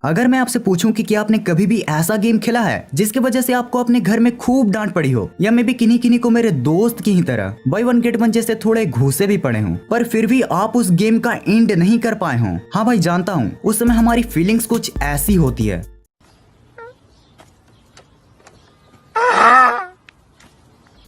अगर मैं आपसे पूछूं कि क्या आपने कभी भी ऐसा गेम खेला है जिसकी वजह से आपको अपने घर में खूब डांट पड़ी हो, या मे भी किन्हीं किन्हीं को मेरे दोस्त की ही तरह बाय वन गेट वन जैसे थोड़े घूसे भी पड़े हों, पर फिर भी आप उस गेम का एंड नहीं कर पाए हों। हाँ भाई, जानता हूँ उस समय हमारी फीलिंग्स कुछ ऐसी होती है।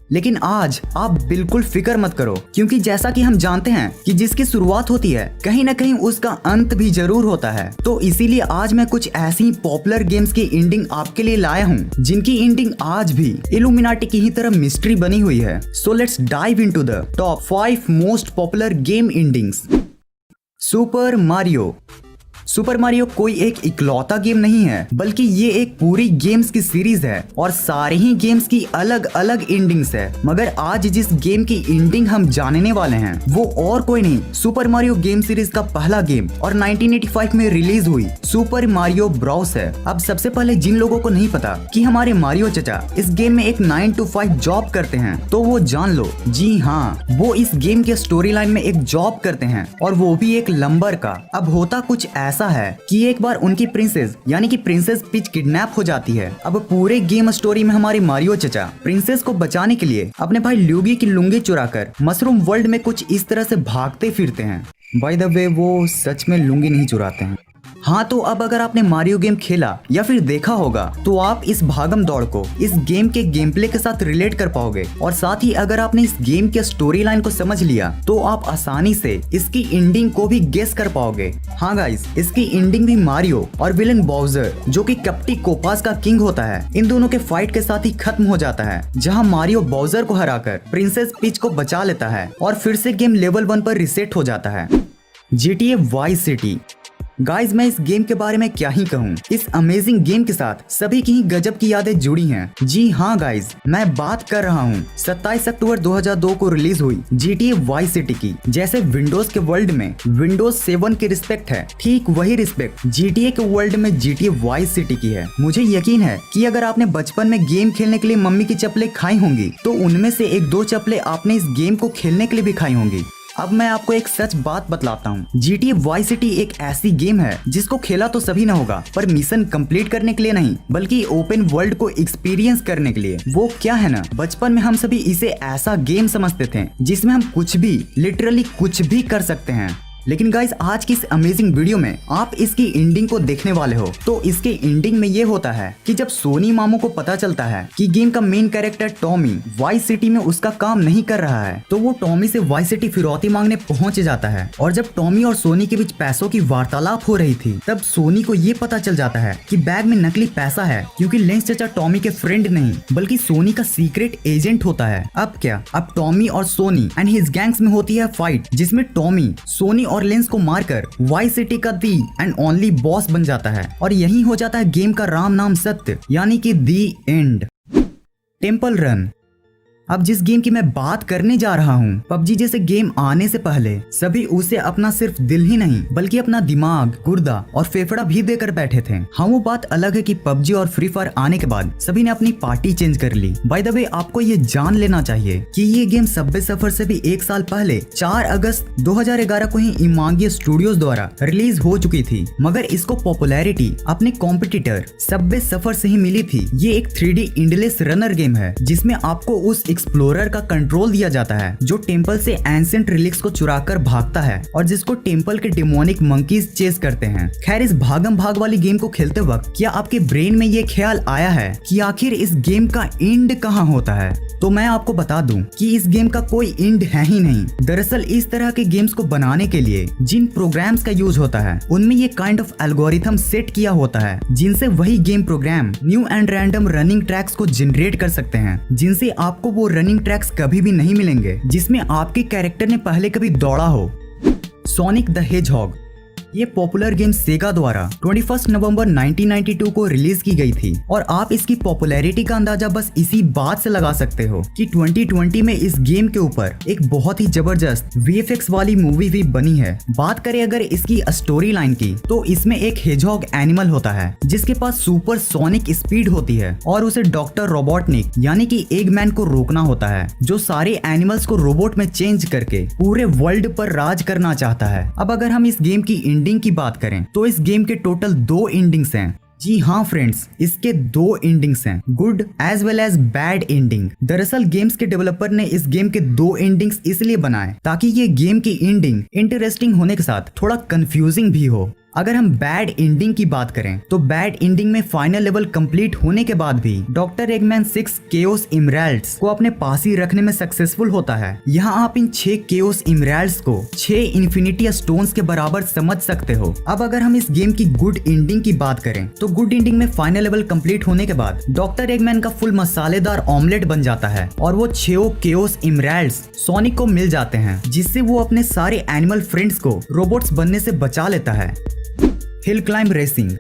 लेकिन आज आप बिल्कुल फिक्र मत करो, क्योंकि जैसा कि हम जानते हैं कि जिसकी शुरुआत होती है कहीं ना कहीं उसका अंत भी जरूर होता है। तो इसीलिए आज मैं कुछ ऐसी पॉपुलर गेम्स की एंडिंग आपके लिए लाया हूँ जिनकी एंडिंग आज भी इल्यूमिनाटी की ही तरह मिस्ट्री बनी हुई है। So let's dive into the top 5 most popular game endings. Super Mario. Super Mario कोई एक इकलौता गेम नहीं है, बल्कि ये एक पूरी गेम्स की सीरीज है और सारे ही गेम्स की अलग अलग एंडिंग्स है। मगर आज जिस गेम की एंडिंग हम जानने वाले हैं वो और कोई नहीं, सुपर मारियो गेम सीरीज का पहला गेम और 1985 में रिलीज हुई सुपर मारियो ब्रॉस है। अब सबसे पहले जिन लोगों को नहीं पता कि हमारे मारियो चचा इस गेम में एक 9 to 5 जॉब करते हैं, तो वो जान लो, जी हाँ, वो इस गेम के स्टोरी लाइन में एक जॉब करते हैं और वो भी एक लंबर का। अब होता कुछ ऐसा है कि एक बार उनकी प्रिंसेस यानी कि प्रिंसेस पीच किडनैप हो जाती है। अब पूरे गेम स्टोरी में हमारे मारियो चचा प्रिंसेस को बचाने के लिए अपने भाई ल्यूगी की लुंगी चुराकर मशरूम वर्ल्ड में कुछ इस तरह से भागते फिरते हैं। बाय द वे, वो सच में लुंगी नहीं चुराते हैं। हाँ, तो अब अगर आपने मारियो गेम खेला या फिर देखा होगा तो आप इस भागम दौड़ को इस गेम के गेम प्ले के साथ रिलेट कर पाओगे, और साथ ही अगर आपने इस गेम के स्टोरी लाइन को समझ लिया तो आप आसानी से इसकी एंडिंग को भी गेस कर पाओगे। हाँ गाइस, इसकी एंडिंग भी मारियो और विलन बाउजर, जो कि कप्टी कोपास का किंग होता है, इन दोनों के फाइट के साथ ही खत्म हो जाता है, जहाँ मारियो बाउजर को हराकर प्रिंसेस पीच को बचा लेता है और फिर से गेम लेवल 1 पर रिसेट हो जाता है। GTA vice city. गाइज, मैं इस गेम के बारे में क्या ही कहूँ, इस अमेजिंग गेम के साथ सभी की ही गजब की यादें जुड़ी हैं। जी हाँ गाइज, मैं बात कर रहा हूँ 27 अक्टूबर 2002 को रिलीज हुई GTA वाइस सिटी की। जैसे विंडोज के वर्ल्ड में विंडोज 7 की रिस्पेक्ट है, ठीक वही रिस्पेक्ट GTA के वर्ल्ड में GTA वाइस सिटी की है। मुझे यकीन है कि अगर आपने बचपन में गेम खेलने के लिए मम्मी की चप्पलें खाई होंगी तो उनमें से 1-2 चप्पलें आपने इस गेम को खेलने के लिए भी खाई होंगी। अब मैं आपको एक सच बात बतलाता हूँ, GTA वाइस सिटी एक ऐसी गेम है जिसको खेला तो सभी ना होगा, पर मिशन कंप्लीट करने के लिए नहीं, बल्कि ओपन वर्ल्ड को एक्सपीरियंस करने के लिए। वो क्या है ना, बचपन में हम सभी इसे ऐसा गेम समझते थे जिसमें हम कुछ भी, लिटरली कुछ भी कर सकते हैं। लेकिन गाइस, आज की इस अमेजिंग वीडियो में आप इसकी एंडिंग को देखने वाले हो। तो इसके एंडिंग में ये होता है कि जब सोनी मामू को पता चलता है कि गेम का main character Tommy vice city में उसका काम नहीं कर रहा है, तो वो टॉमी से वाइस सिटी फिरौती मांगने पहुंच जाता है। और जब टॉमी और सोनी के बीच पैसों की वार्तालाप हो रही थी, तब सोनी को ये पता चल जाता है कि बैग में नकली पैसा है, क्योंकि लेंस चचा टॉमी के फ्रेंड नहीं बल्कि सोनी का सीक्रेट एजेंट होता है। अब क्या, अब टॉमी और सोनी एंड हिज गैंग्स में होती है फाइट, जिसमें टॉमी सोनी और लेंस को मारकर वाइस सिटी का दी एंड ओनली बॉस बन जाता है, और यही हो जाता है गेम का राम नाम सत्य, यानी कि दी एंड। Temple run. अब जिस गेम की मैं बात करने जा रहा हूँ, पबजी जैसे गेम आने से पहले सभी उसे अपना सिर्फ दिल ही नहीं बल्कि अपना दिमाग, गुर्दा और फेफड़ा भी देकर बैठे थे। हाँ, वो बात अलग है कि पबजी और फ्री फायर आने के बाद सभी ने अपनी पार्टी चेंज कर ली। बाय द वे, आपको ये जान लेना चाहिए कि ये गेम सबवे सफर से भी 1 साल पहले 4 अगस्त 2011 को ही इमांगी स्टूडियोज द्वारा रिलीज हो चुकी थी, मगर इसको पॉपुलैरिटी अपने कॉम्पिटिटर सबवे सफर से ही मिली थी। ये एक 3D इंडलेस रनर गेम है जिसमें आपको उस एक्सप्लोरर का कंट्रोल दिया जाता है जो टेंपल से एंशिएंट रिलिक्स को चुराकर भागता है और जिसको टेंपल के डेमोनिक मंकीज चेस करते हैं। खैर, इस भागम भाग वाली गेम को खेलते वक्त क्या आपके ब्रेन में ये ख्याल आया है कि आखिर इस गेम का एंड कहाँ होता है? तो मैं आपको बता दूं कि इस गेम का कोई एंड है ही नहीं। दरअसल इस तरह के गेम्स को बनाने के लिए जिन प्रोग्राम्स का यूज होता है उनमें ये काइंड ऑफ एल्गोरिथम सेट किया होता है, जिनसे वही game program new and random running tracks को जनरेट कर सकते हैं, जिनसे आपको वो रनिंग ट्रैक्स कभी भी नहीं मिलेंगे जिसमें आपके कैरेक्टर ने पहले कभी दौड़ा हो। Sonic the hedgehog. ये पॉपुलर गेम सेगा द्वारा 21 नवंबर 1992 को रिलीज की गई थी, और आप इसकी पॉपुलैरिटी का अंदाजा बस इसी बात से लगा सकते हो कि 2020 में इस गेम के ऊपर एक बहुत ही जबरदस्त VFX वाली मूवी भी बनी है। बात करें अगर इसकी स्टोरी लाइन की, तो इसमें एक हेजहॉग एनिमल होता है जिसके पास सुपर सोनिक स्पीड होती है और उसे डॉक्टर रोबोटनिक यानी कि एगमैन को रोकना होता है, जो सारे एनिमल्स को रोबोट में चेंज करके पूरे वर्ल्ड पर राज करना चाहता है। अब अगर हम इस गेम की एंडिंग की बात करें तो इस गेम के टोटल 2 एंडिंग्स हैं। जी हाँ फ्रेंड्स, इसके 2 एंडिंग्स हैं, good as well as bad ending. दरअसल गेम्स के डेवलपर ने इस गेम के 2 एंडिंग्स इसलिए बनाए ताकि ये गेम की एंडिंग इंटरेस्टिंग होने के साथ थोड़ा कंफ्यूजिंग भी हो। अगर हम बैड एंडिंग की बात करें तो बैड एंडिंग में फाइनल लेवल कंप्लीट होने के बाद भी डॉक्टर एगमैन 6 केओस इमराल्ड्स को अपने पास ही रखने में सक्सेसफुल होता है। यहाँ आप इन 6 केओस इमराल्ड्स को 6 इन्फिनिटी स्टोन्स के बराबर समझ सकते हो। अब अगर हम इस गेम की गुड एंडिंग की बात करें तो गुड एंडिंग में फाइनल लेवल कंप्लीट होने के बाद डॉक्टर एगमैन का फुल मसालेदार ऑमलेट बन जाता है और वो 6 केओस इमराल्ड्स सोनिक को मिल जाते हैं, जिससे वो अपने सारे एनिमल फ्रेंड्स को रोबोट्स बनने से बचा लेता है। Hill climb racing.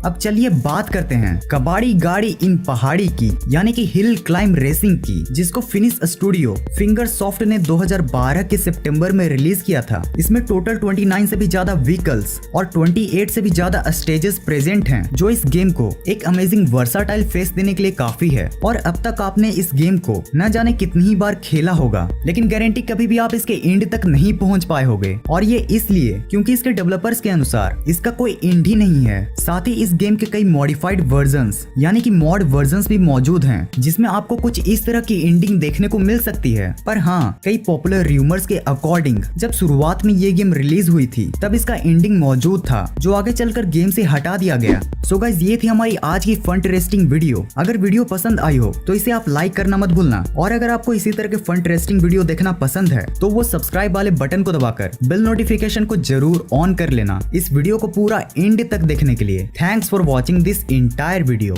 अब चलिए बात करते हैं कबाड़ी गाड़ी इन पहाड़ी की, यानी कि हिल क्लाइंब रेसिंग की, जिसको फिनिश स्टूडियो फिंगर सॉफ्ट ने 2012 के सितंबर में रिलीज किया था। इसमें टोटल 29 से भी ज्यादा व्हीकल्स और 28 से भी ज्यादा स्टेजेस प्रेजेंट हैं, जो इस गेम को एक अमेजिंग वर्साटाइल फेस देने के लिए काफी है। और अब तक आपने इस गेम को न जाने कितनी ही बार खेला होगा, लेकिन गारंटी कभी भी आप इसके एंड तक नहीं पहुंच पाए होगे। और ये इसलिए क्योंकि इसके डेवलपर्स के अनुसार इसका कोई एंड ही नहीं है। साथ ही इस गेम के कई मॉडिफाइड वर्जन्स यानी कि मॉड वर्जन्स भी मौजूद हैं, जिसमें आपको कुछ इस तरह की एंडिंग देखने को मिल सकती है। पर हाँ, कई पॉपुलर रूमर्स के अकॉर्डिंग जब शुरुआत में ये गेम रिलीज हुई थी तब इसका एंडिंग मौजूद था, जो आगे चलकर गेम से हटा दिया गया। सो गाइस, ये थी हमारी आज की फन टेस्टिंग वीडियो। अगर वीडियो पसंद आई हो तो इसे आप लाइक करना मत भूलना, और अगर आपको इसी तरह के फन टेस्टिंग वीडियो देखना पसंद है तो वो सब्सक्राइब वाले बटन को दबाकर बेल नोटिफिकेशन को जरूर ऑन कर लेना इस वीडियो को पूरा एंड तक देखने के लिए। Thanks for watching this entire video।